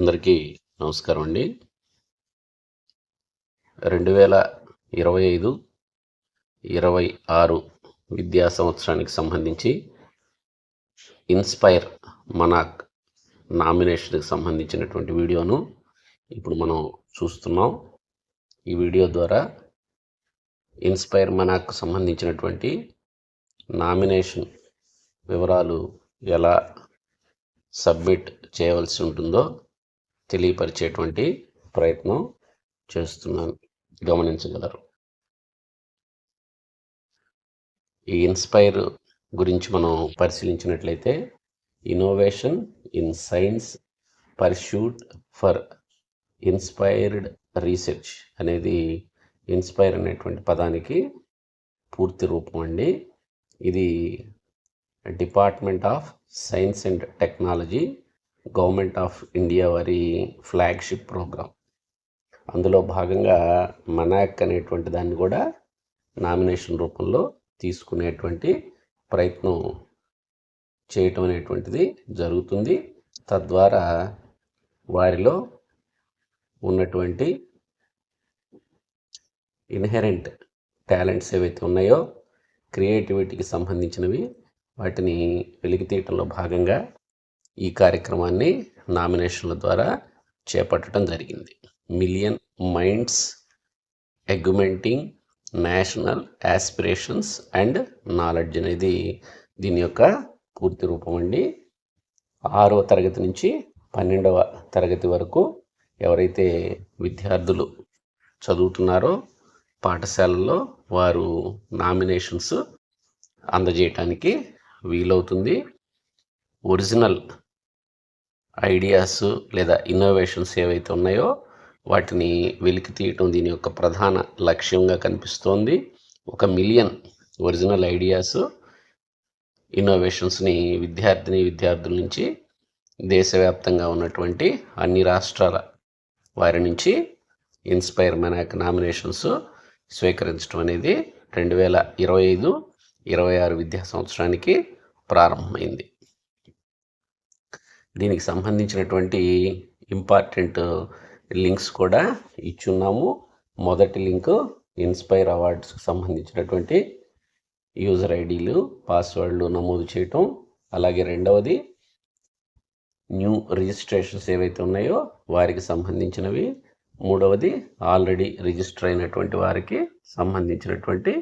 అందరికీ నమస్కారం అండి. 2025-26 విద్యా సంవత్సరానికి సంబంధించి ఇన్స్పైర్ మనాక్ నామినేషన్కి సంబంధించినటువంటి వీడియోను ఇప్పుడు మనం చూస్తున్నాం. ఈ వీడియో ద్వారా ఇన్స్పైర్ మనాక్ సంబంధించినటువంటి నామినేషన్ వివరాలు ఎలా సబ్మిట్ చేయవలసి ఉంటుందో తెలియపరిచేటువంటి ప్రయత్నం చేస్తున్నాను, గమనించగలరు. ఈ ఇన్స్పైర్ గురించి మనం పరిశీలించినట్లయితే innovation in science pursuit for inspired research అనేది ఇన్స్పైర్ అనేటువంటి పదానికి పూర్తి రూపం అండి. ఇది department of science and technology, government of India వారి ఫ్లాగ్షిప్ ప్రోగ్రాం. అందులో భాగంగా మనాక్ అనేటువంటి దాన్ని కూడా నామినేషన్ రూపంలో తీసుకునేటువంటి ప్రయత్నం చేయటం అనేటువంటిది జరుగుతుంది. తద్వారా వారిలో ఉన్నటువంటి ఇన్హెరెంట్ టాలెంట్స్ ఏవైతే ఉన్నాయో, క్రియేటివిటీకి సంబంధించినవి, వాటిని వెలికితీయటంలో భాగంగా ఈ కార్యక్రమాన్ని నామినేషన్ల ద్వారా చేపట్టడం జరిగింది. Million Minds Augmenting National Aspirations and Knowledge అనేది దీని యొక్క పూర్తి రూపం అండి. 6వ తరగతి నుంచి 12వ తరగతి వరకు ఎవరైతే విద్యార్థులు చదువుతున్నారో పాఠశాలల్లో వారు నామినేషన్స్ అందజేయటానికి వీలవుతుంది. ఒరిజినల్ ఐడియాస్ లేదా ఇన్నోవేషన్స్ ఏవైతే ఉన్నాయో వాటిని వెలికి తీయటం దీని యొక్క ప్రధాన లక్ష్యంగా కనిపిస్తోంది. 1 మిలియన్ ఒరిజినల్ ఐడియాస్, ఇన్నోవేషన్స్ని విద్యార్థుల నుంచి దేశవ్యాప్తంగా ఉన్నటువంటి అన్ని రాష్ట్రాల వారి నుంచి ఇన్స్పైర్ మనాక్ నామినేషన్స్ స్వీకరించడం అనేది 2025-26 విద్యా సంవత్సరానికి ప్రారంభమైంది. దీనికి సంబంధించినటువంటి ఇంపార్టెంట్ లింక్స్ కూడా ఇచ్చున్నాము. మొదటి లింక్ ఇన్స్పైర్ అవార్డ్స్కి సంబంధించినటువంటి యూజర్ ఐడీలు, పాస్వర్డ్లు నమోదు చేయటం. అలాగే రెండవది న్యూ రిజిస్ట్రేషన్స్ ఏవైతే ఉన్నాయో వారికి సంబంధించినవి. మూడవది ఆల్రెడీ రిజిస్టర్ అయినటువంటి వారికి సంబంధించినటువంటి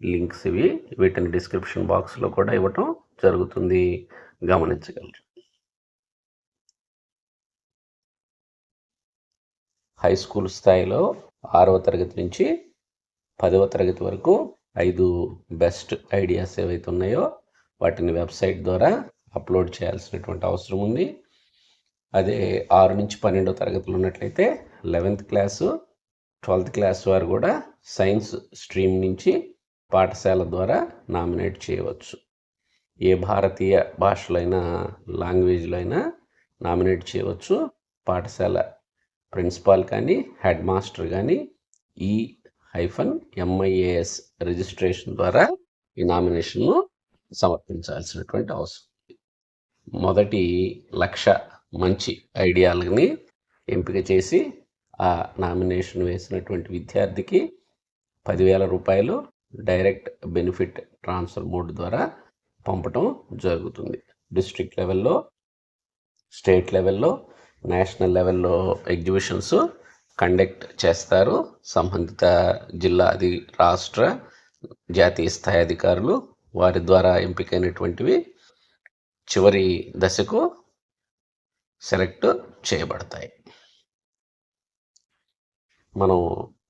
లింక్స్ ఇవి. వీటిని డిస్క్రిప్షన్ బాక్స్లో కూడా ఇవ్వటం జరుగుతుంది, గమనించగలరు. హై స్కూల్ స్థాయిలో 6వ తరగతి నుంచి 10వ తరగతి వరకు 5 బెస్ట్ ఐడియాస్ ఏవైతే ఉన్నాయో వాటిని వెబ్సైట్ ద్వారా అప్లోడ్ చేయాల్సినటువంటి అవసరం ఉంది. అదే 6 నుంచి 12వ తరగతిలో ఉన్నట్లయితే 11th క్లాసు 12th క్లాస్ వారు కూడా సైన్స్ స్ట్రీమ్ నుంచి పాఠశాల ద్వారా నామినేట్ చేయవచ్చు. ఏ భారతీయ భాషలో అయినా, లాంగ్వేజ్లో అయినా నామినేట్ చేయవచ్చు. పాఠశాల ప్రిన్సిపాల్ కానీ, హెడ్ మాస్టర్ కానీ E-MIAS రిజిస్ట్రేషన్ ద్వారా ఈ నామినేషన్ను సమర్పించాల్సినటువంటి అవసరం. మొదటి 1,00,000 మంచి ఐడియాలని ఎంపిక చేసి ఆ నామినేషన్ వేసినటువంటి విద్యార్థికి 10,000 రూపాయలు డైరెక్ట్ బెనిఫిట్ ట్రాన్స్ఫర్ మోడ్ ద్వారా పంపటం జరుగుతుంది. డిస్ట్రిక్ట్ లెవెల్లో, స్టేట్ లెవెల్లో, నేషనల్ లెవెల్లో ఎగ్జిబిషన్స్ కండక్ట్ చేస్తారు. సంబంధిత జిల్లా, రాష్ట్ర, జాతీయ స్థాయి అధికారులు వారి ద్వారా ఎంపికైనటువంటివి చివరి దశకు సెలెక్ట్ చేయబడతాయి. మనం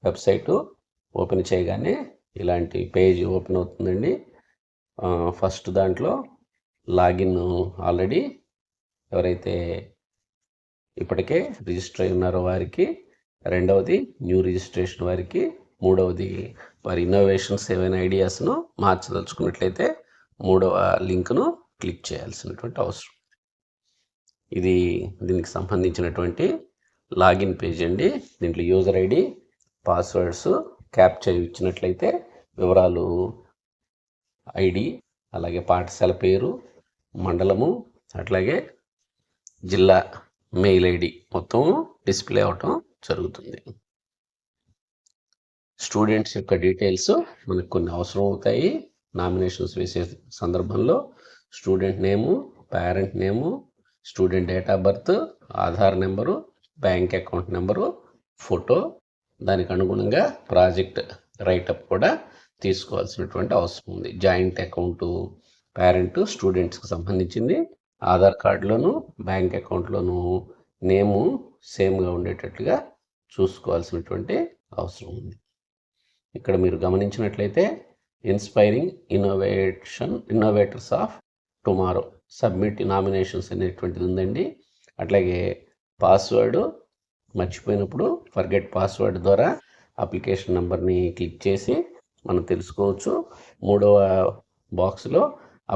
వెబ్సైటు ఓపెన్ చేయగానే ఇలాంటి పేజ్ ఓపెన్ అవుతుందండి. ఫస్ట్ దాంట్లో లాగిన్ ఆల్రెడీ ఎవరైతే ఇప్పటికే రిజిస్టర్ అయి ఉన్నారో వారికి, రెండవది న్యూ రిజిస్ట్రేషన్ వారికి, మూడవది వారి ఇన్నోవేషన్స్ ఏవైనా ఐడియాస్ను మార్చదలుచుకున్నట్లయితే 3వ లింక్ను క్లిక్ చేయాల్సినటువంటి అవసరం. ఇది దీనికి సంబంధించినటువంటి లాగిన్ పేజ్ అండి. దీంట్లో యూజర్ ఐడి, పాస్వర్డ్స్, క్యాప్చా ఇచ్చినట్లయితే వివరాలు, ఐడి, అలాగే పాఠశాల పేరు, మండలము, అట్లాగే జిల్లా మెయిల్ ఐడి మొత్తం డిస్ప్లే అవటం జరుగుతుంది. స్టూడెంట్స్ యొక్క డీటెయిల్స్ మనకు కొన్ని అవసరం అవుతాయి. నామినేషన్స్ వేసే సందర్భంలో student name, parent name, student date of birth, Aadhaar number, bank account number, photo, దానికి అనుగుణంగా ప్రాజెక్ట్ రైటప్ కూడా తీసుకోవాల్సినటువంటి అవసరం ఉంది. జాయింట్ అకౌంటు పేరెంట్ స్టూడెంట్స్కి సంబంధించింది. ఆధార్ కార్డులోను బ్యాంక్ అకౌంట్లోను నేము సేమ్గా ఉండేటట్లుగా చూసుకోవాల్సినటువంటి అవసరం ఉంది. ఇక్కడ మీరు గమనించినట్లయితే inspiring innovators of tomorrow submit nominations అనేటువంటిది ఉందండి. అట్లాగే పాస్వర్డ్ మర్చిపోయినప్పుడు ఫర్గెట్ పాస్వర్డ్ ద్వారా అప్లికేషన్ నెంబర్ని క్లిక్ చేసి మనం తెలుసుకోవచ్చు. 3వ బాక్స్లో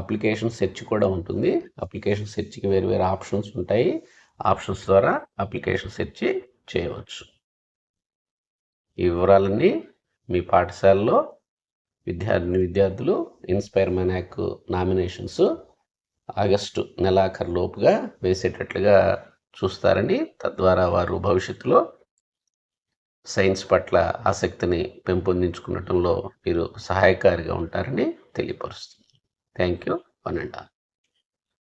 అప్లికేషన్ సెర్చ్ కూడా ఉంటుంది. అప్లికేషన్ సెర్చ్కి వేరు వేరు ఆప్షన్స్ ఉంటాయి. ఆప్షన్స్ ద్వారా అప్లికేషన్ సెర్చ్ చేయవచ్చు. ఈ వివరాలన్నీ మీ పాఠశాలలో విద్యార్థులు ఇన్స్పైర్ మనాక్ నామినేషన్స్ ఆగస్టు నెలాఖరులోపుగా వేసేటట్లుగా చూస్తారని, తద్వారా వారు భవిష్యత్తులో సైన్స్ పట్ల ఆసక్తిని పెంపొందించుకునటంలో మీరు సహాయకారిగా ఉంటారని తెలియపరుస్తుంది. Thank you. 1 and all.